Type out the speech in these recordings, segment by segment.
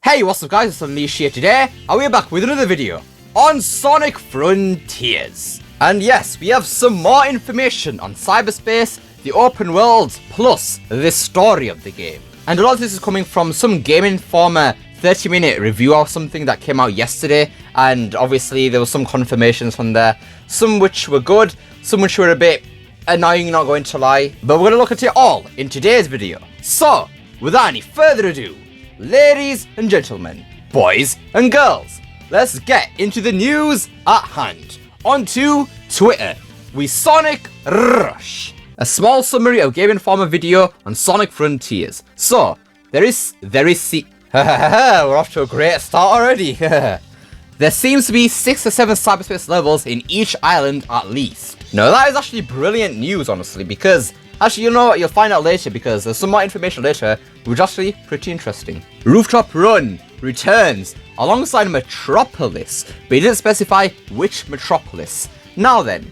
Hey, what's up guys, it's Unleash here today, and we're back with another video on Sonic Frontiers. And yes, we have some more information on Cyberspace, the open world, plus the story of the game. And a lot of this is coming from some Game Informer 30-minute review or something that came out yesterday, and obviously there was some confirmations from there, some which were good, some which were a bit annoying, not going to lie, but we're going to look at it all in today's video. So, without any further ado, ladies and gentlemen, boys and girls, let's get into the news at hand. Onto Twitter, we Sonic Rush. A small summary of Game Informer video on Sonic Frontiers. So, we're off to a great start already. There seems to be 6 or 7 cyberspace levels in each island at least. Now that is actually brilliant news, honestly, because actually, you know what, you'll find out later because there's some more information later, which is actually pretty interesting. Rooftop Run returns alongside Metropolis, but he didn't specify which Metropolis. Now then,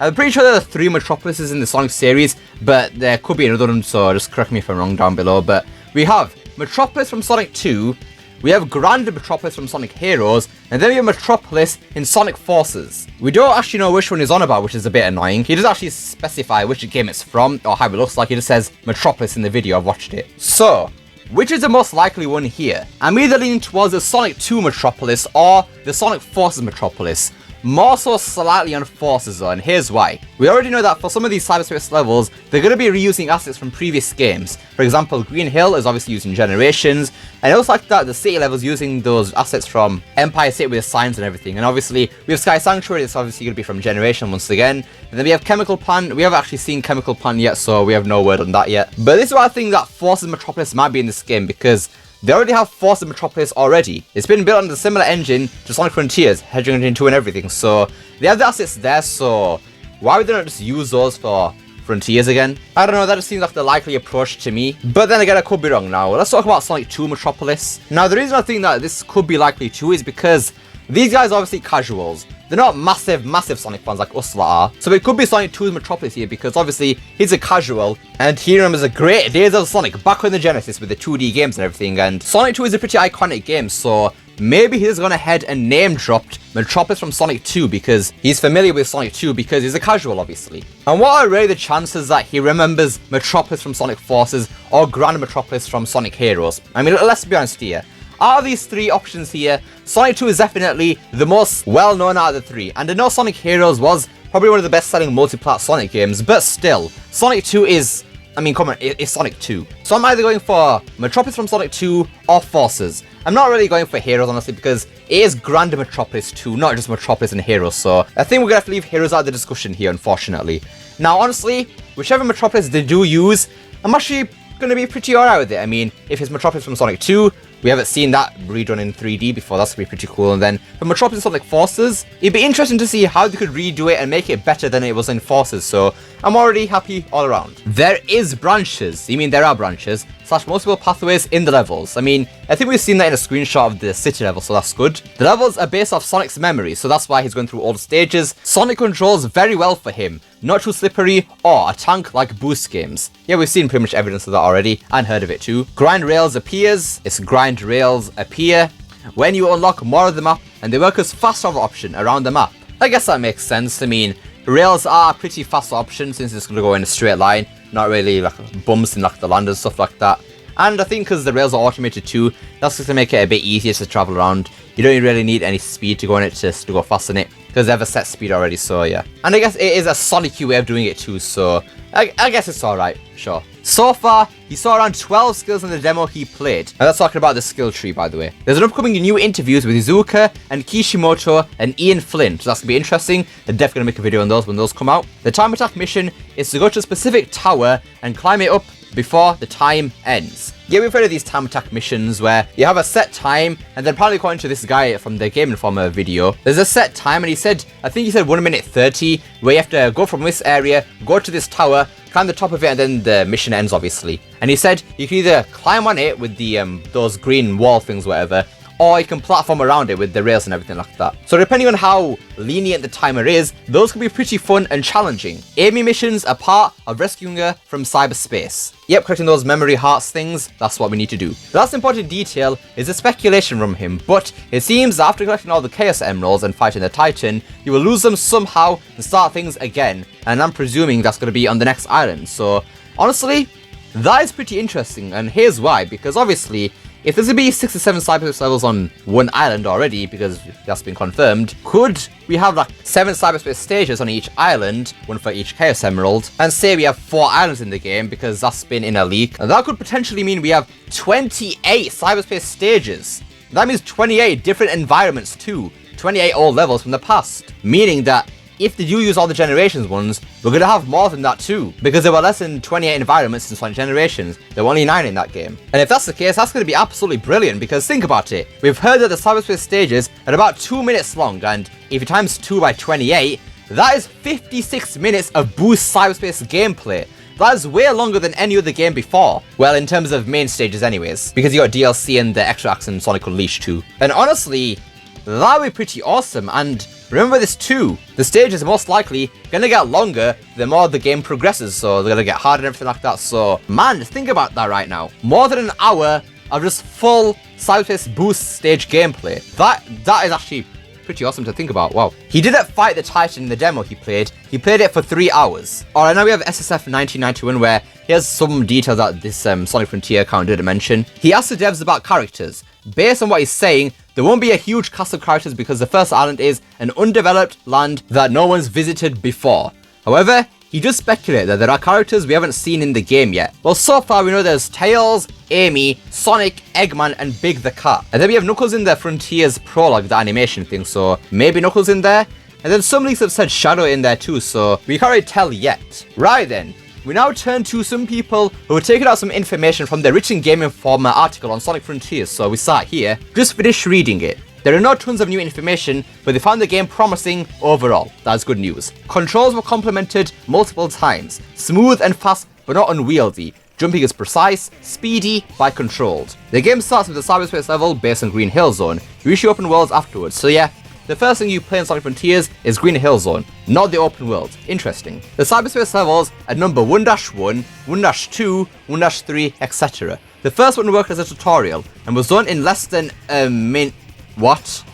I'm pretty sure there are 3 Metropolises in the Sonic series, but there could be another one, so just correct me if I'm wrong down below. But we have Metropolis from Sonic 2, we have Grand Metropolis from Sonic Heroes, and then we have Metropolis in Sonic Forces. We don't actually know which one he's on about, which is a bit annoying. He doesn't actually specify which game it's from, or how it looks like. He just says Metropolis in the video, I've watched it. So, which is the most likely one here? I'm either leaning towards the Sonic 2 Metropolis, or the Sonic Forces Metropolis. More so slightly on Forces though, and here's why. We already know that for some of these cyberspace levels, they're going to be reusing assets from previous games. For example, Green Hill is obviously using Generations, and it looks like that the city level's using those assets from Empire City with signs and everything. And obviously, we have Sky Sanctuary, it's obviously going to be from Generation once again. And then we have Chemical Plant. We haven't actually seen Chemical Plant yet, so we have no word on that yet. But this is why I think that Forces Metropolis might be in this game, because they already have Forces Metropolis already. It's been built on the similar engine to Sonic Frontiers, Hedgehog Engine 2 and everything, so they have the assets there, so why would they not just use those for Frontiers again? I don't know, that just seems like the likely approach to me. But then again, I could be wrong now. Let's talk about Sonic 2 Metropolis. Now, the reason I think that this could be likely too is because these guys are obviously casuals. They're not massive Sonic fans like us are. So it could be Sonic 2's Metropolis here because obviously he's a casual and he remembers the great days of Sonic back on the Genesis with the 2D games and everything. And Sonic 2 is a pretty iconic game, so maybe he's gone ahead and name dropped Metropolis from Sonic 2 because he's familiar with Sonic 2 because he's a casual, obviously. And what are really the chances that he remembers Metropolis from Sonic Forces or Grand Metropolis from Sonic Heroes? I mean, let's be honest here. Out of these 3 options here, Sonic 2 is definitely the most well-known out of the 3. And I know Sonic Heroes was probably one of the best-selling multi-plat Sonic games, but still, Sonic 2 is, I mean, come on, it's Sonic 2. So I'm either going for Metropolis from Sonic 2 or Forces. I'm not really going for Heroes, honestly, because it is Grand Metropolis 2, not just Metropolis and Heroes, so I think we're going to have to leave Heroes out of the discussion here, unfortunately. Now, honestly, whichever Metropolis they do use, I'm actually going to be pretty alright with it. I mean, if it's Metropolis from Sonic 2, we haven't seen that redone in 3D before, that's going to be pretty cool. And then for Metropolis Sonic Forces, it'd be interesting to see how they could redo it and make it better than it was in Forces, so I'm already happy all around. There is branches, there are branches, / multiple pathways in the levels. I mean, I think we've seen that in a screenshot of the city level, so that's good. The levels are based off Sonic's memory, so that's why he's going through all the stages. Sonic controls very well for him, not too slippery or a tank like Boost games. Yeah, we've seen pretty much evidence of that already, and heard of it too. Grind Rails appears, it's Grind Rails appear when you unlock more of the map, and they work as fast travel option around the map. I guess that makes sense. I mean, rails are a pretty fast option since it's going to go in a straight line, not really like bumps in like the land and stuff like that. And I think because the rails are automated too, that's going to make it a bit easier to travel around. You don't really need any speed to go in it just to go fast in it, because they have a set speed already, so yeah. And I guess it is a Sonic way of doing it too, so I guess it's alright, sure. So far, he saw around 12 skills in the demo he played. And that's talking about the skill tree, by the way. There's an upcoming new interviews with Izuka and Kishimoto and Ian Flynn, so that's going to be interesting. They're definitely going to make a video on those when those come out. The time attack mission is to go to a specific tower and climb it up before the time ends. Yeah, we've heard of these time attack missions where you have a set time, and then probably according to this guy from the Game Informer video, there's a set time, and he said, I think he said 1 minute 30, where you have to go from this area, go to this tower, climb the top of it, and then the mission ends, obviously. And he said you can either climb on it with the those green wall things, whatever, or you can platform around it with the rails and everything like that. So depending on how lenient the timer is, those can be pretty fun and challenging. Amy missions are part of rescuing her from cyberspace. Yep, collecting those memory hearts things, that's what we need to do. The last important detail is a speculation from him, but it seems that after collecting all the Chaos Emeralds and fighting the Titan, you will lose them somehow and start things again, and I'm presuming that's going to be on the next island. So honestly, that is pretty interesting, and here's why. Because obviously, if there's going to be 6 or 7 cyberspace levels on one island already, because that's been confirmed, could we have like 7 cyberspace stages on each island, one for each Chaos Emerald, and say we have 4 islands in the game, because that's been in a leak, and that could potentially mean we have 28 cyberspace stages. That means 28 different environments too, 28 old levels from the past, meaning that if they do use all the Generations ones, we're going to have more than that too, because there were less than 28 environments in Sonic Generations. There were only 9 in that game. And if that's the case, that's going to be absolutely brilliant, because think about it. We've heard that the cyberspace stages are about 2 minutes long, and if you times 2 by 28, that is 56 minutes of boost cyberspace gameplay. That is way longer than any other game before. Well, in terms of main stages anyways, because you got DLC and the extra acts in Sonic Unleashed too. And honestly, that would be pretty awesome. And remember this too, the stages are most likely gonna get longer the more the game progresses, so they're gonna get harder and everything like that. So man, think about that right now. More than an hour of just full cyberspace boost stage gameplay. That is actually pretty awesome to think about. Wow. He didn't fight the Titan in the demo he played it for 3 hours. Alright, now we have SSF 1991, where here's some details that this Sonic Frontier account didn't mention. He asked the devs about characters. Based on what he's saying, there won't be a huge cast of characters because the first island is an undeveloped land that no one's visited before. However, he just speculated that there are characters we haven't seen in the game yet. Well, so far we know there's Tails, Amy, Sonic, Eggman, and Big the Cat. And then we have Knuckles in the Frontiers prologue, the animation thing, so maybe Knuckles in there. And then some leaks have said Shadow in there too, so we can't really tell yet. Right then. We now turn to some people who have taken out some information from the Written Game Informer article on Sonic Frontiers, so we start here. Just finished reading it. There are not tons of new information, but they found the game promising overall. That's good news. Controls were complemented multiple times. Smooth and fast, but not unwieldy. Jumping is precise, speedy, but controlled. The game starts with a cyberspace level based on Green Hill Zone. You issue open worlds afterwards, so yeah. The first thing you play in Sonic Frontiers is Green Hill Zone, not the open world. Interesting. The cyberspace levels are number 1-1, 1-2, 1-3, etc. The first one worked as a tutorial and was done in less than a minute. What?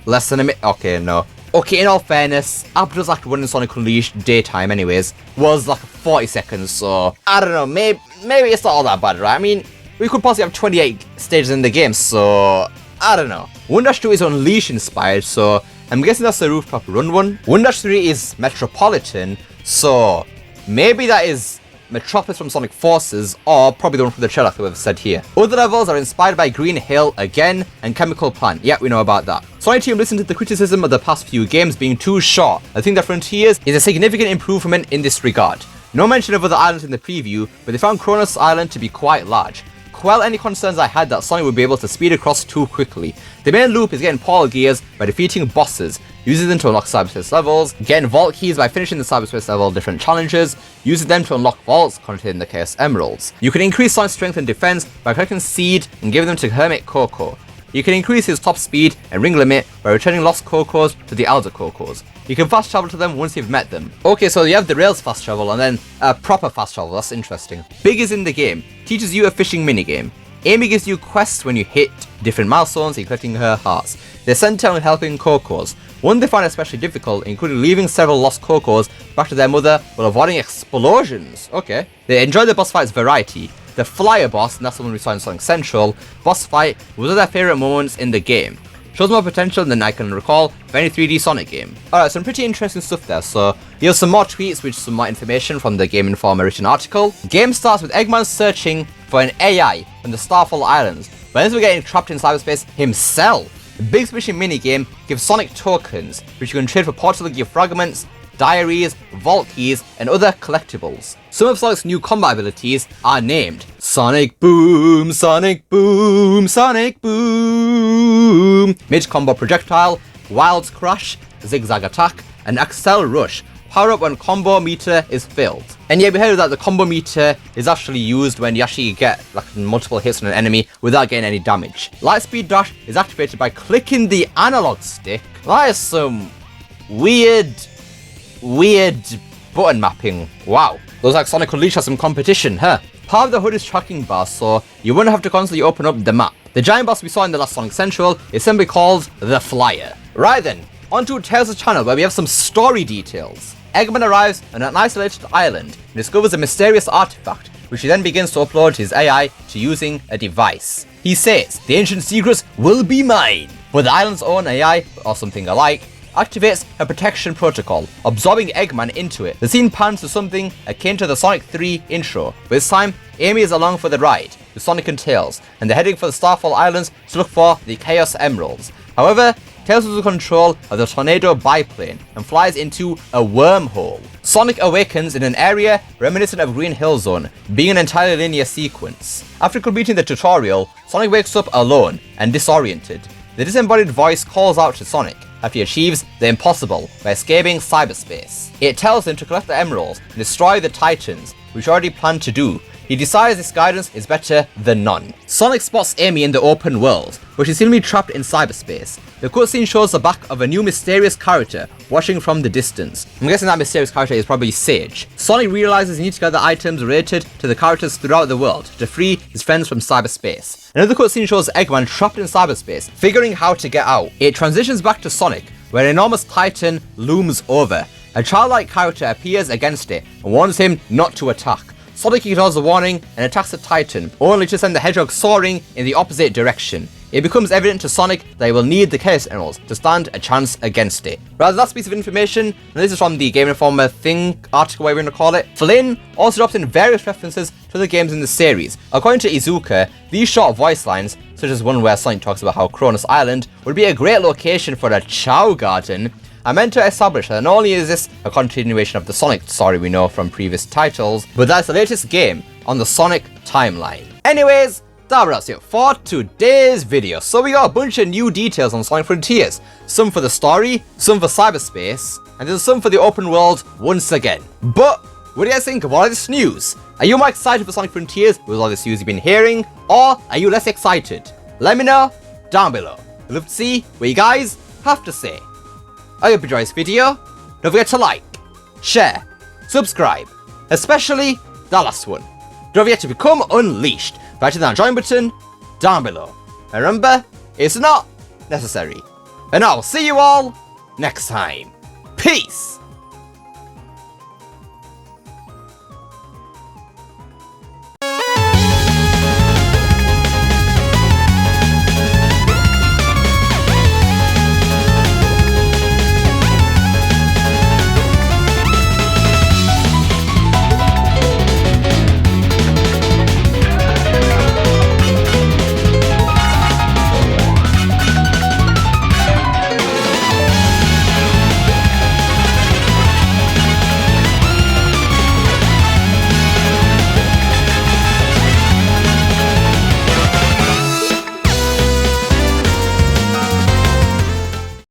Less than a minute? Okay, no. Okay, in all fairness, Abdul's Act 1 in Sonic Unleashed daytime anyways was like 40 seconds, so I don't know, maybe it's not all that bad, right? I mean, we could possibly have 28 stages in the game, so I don't know. 1-2 is Unleash inspired, so I'm guessing that's the Rooftop Run one. 1-3 is Metropolitan, so maybe that is Metropolis from Sonic Forces, or probably the one from the trailer like we've said here. Other levels are inspired by Green Hill again, and Chemical Plant. Yeah, we know about that. Sonic Team listened to the criticism of the past few games being too short. I think that Frontiers is a significant improvement in this regard. No mention of other islands in the preview, but they found Kronos Island to be quite large. Quell any concerns I had that Sonic would be able to speed across too quickly. The main loop is getting portal gears by defeating bosses, using them to unlock cyberspace levels, getting vault keys by finishing the cyberspace level different challenges, using them to unlock vaults containing the Chaos Emeralds. You can increase Sonic's strength and defense by collecting Seed and giving them to Hermit Coco. You can increase his top speed and ring limit by returning lost Cocos to the Elder Cocos. You can fast travel to them once you've met them. Okay, so you have the rails fast travel and then proper fast travel, that's interesting. Big is in the game, teaches you a fishing minigame. Amy gives you quests when you hit different milestones, including her hearts. They're sent out helping Cocos. One they find especially difficult, including leaving several lost Cocos back to their mother while avoiding explosions. Okay. They enjoy the boss fight's variety. The Flyer boss, and that's the one we saw in Sonic Central, boss fight was one of their favourite moments in the game. Shows more potential than I can recall of any 3D Sonic game. Alright, some pretty interesting stuff there, so you have some more tweets with some more information from the Game Informer written article. Game starts with Eggman searching for an AI on the Starfall Islands, but ends up getting trapped in cyberspace himself. The Big Fishing minigame gives Sonic tokens, which you can trade for portal gear fragments, diaries, vault keys, and other collectibles. Some of Sonic's new combat abilities are named Sonic Boom, Sonic Boom, Sonic Boom, Mid-Combo Projectile, Wild Crash, Zigzag Attack, and Accel Rush. power up when combo meter is filled. And yeah, we heard that the combo meter is actually used when you actually get like multiple hits on an enemy without getting any damage. Lightspeed dash is activated by clicking the analog stick. That is some weird button mapping. Wow. Looks like Sonic Unleashed has some competition, huh? Part of the hood is tracking bars, so you wouldn't have to constantly open up the map. The giant boss we saw in the last Sonic Central is simply called the Flyer. Right then, onto Tales' channel where we have some story details. Eggman arrives on an isolated island and discovers a mysterious artifact, which he then begins to upload his AI to using a device. He says, the ancient secrets will be mine, but the island's own AI, or something alike, activates a protection protocol, absorbing Eggman into it. The scene pans to something akin to the Sonic 3 intro, but this time, Amy is along for the ride, with Sonic and Tails, and they're heading for the Starfall Islands to look for the Chaos Emeralds. However, Tails loses control of the tornado biplane and flies into a wormhole. Sonic awakens in an area reminiscent of Green Hill Zone, being an entirely linear sequence. After completing the tutorial, Sonic wakes up alone and disoriented. The disembodied voice calls out to Sonic after he achieves the impossible by escaping cyberspace. It tells him to collect the emeralds and destroy the Titans, which he already planned to do. He decides this guidance is better than none. Sonic spots Amy in the open world, but she's seemingly trapped in cyberspace. The cutscene shows the back of a new mysterious character watching from the distance. I'm guessing that mysterious character is probably Sage. Sonic realizes he needs to gather items related to the characters throughout the world to free his friends from cyberspace. Another cutscene shows Eggman trapped in cyberspace, figuring how to get out. It transitions back to Sonic, where an enormous titan looms over. A childlike character appears against it and warns him not to attack. Sonic ignores the warning and attacks the Titan, only to send the Hedgehog soaring in the opposite direction. It becomes evident to Sonic that he will need the Chaos Emeralds to stand a chance against it. Rather, that piece of information, and this is from the Game Informer thing article, whatever you want to call it, Flynn also drops in various references to the games in the series. According to Izuka, these short voice lines, such as one where Sonic talks about how Cronus Island would be a great location for a Chow Garden, are meant to establish that not only is this a continuation of the Sonic story we know from previous titles, but that's the latest game on the Sonic timeline. Anyways, that wraps it for today's video. So we got a bunch of new details on Sonic Frontiers. Some for the story, some for cyberspace, and there's some for the open world once again. But what do you guys think of all of this news? Are you more excited for Sonic Frontiers with all this news you've been hearing, or are you less excited? Let me know down below. I'd love to see what you guys have to say. I hope you enjoyed this video. Don't forget to like, share, subscribe, especially the last one. Don't forget to become unleashed by hitting that join button down below. And remember, it's not necessary. And I'll see you all next time. Peace!